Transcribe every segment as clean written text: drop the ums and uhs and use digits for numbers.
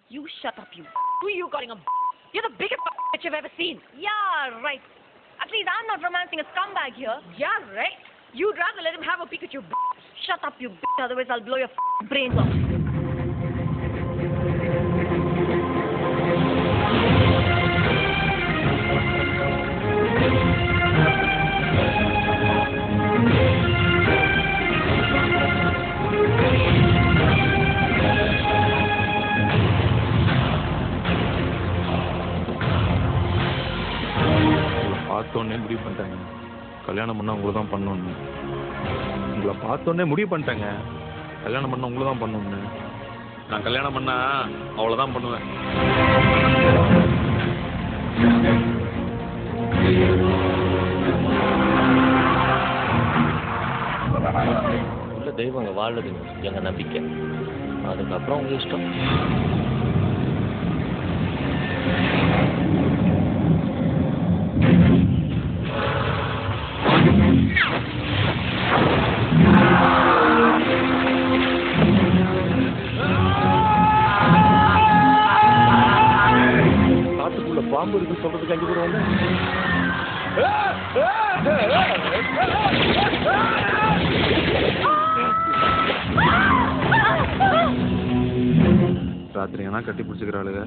You shut up, you. Who are you calling a You're the biggest bitch I've ever seen. Yeah, right. At least I'm not romancing a scumbag here. Yeah, right. You'd rather let him have a peek at you. Shut up, you bitch. Otherwise, I'll blow your brains off. பார்த்தோன்னே முடிவு பண்ணிட்டேங்க கல்யாணம் பண்ணால் உங்களை தான் பண்ணணுன்னு. உங்களை பார்த்தோன்னே முடிவு பண்ணிட்டேங்க கல்யாணம் பண்ணால் உங்களை தான் பண்ணணுன்னு. நான் கல்யாணம் பண்ணால் அவ்வளோதான் பண்ணுவேன். உள்ள தெய்வங்க வாழுதுங்க எங்கள் நம்பிக்கை. அதுக்கப்புறம் உங்கள் இஷ்டம். காட்டுக்குள்ள பாம்பு இருக்கு சொல்றதுக்கு அஞ்சு கூட வந்து ராத்திரி ஏன்னா கட்டி பிடிச்சிக்கிறாளுங்க,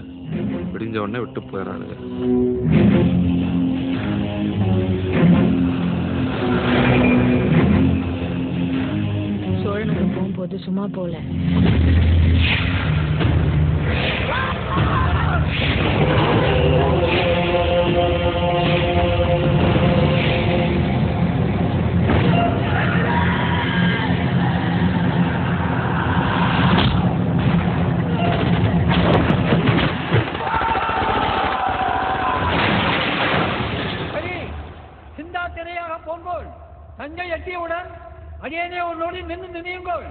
விடிஞ்ச உடனே விட்டு போயிடறாளுங்க. சோழனுக்கு போகும்போது சும்மா போல. தஞ்சை எட்டியவுடன் அடியேனே ஒரு நொடி நின்று நினையுங்கள்.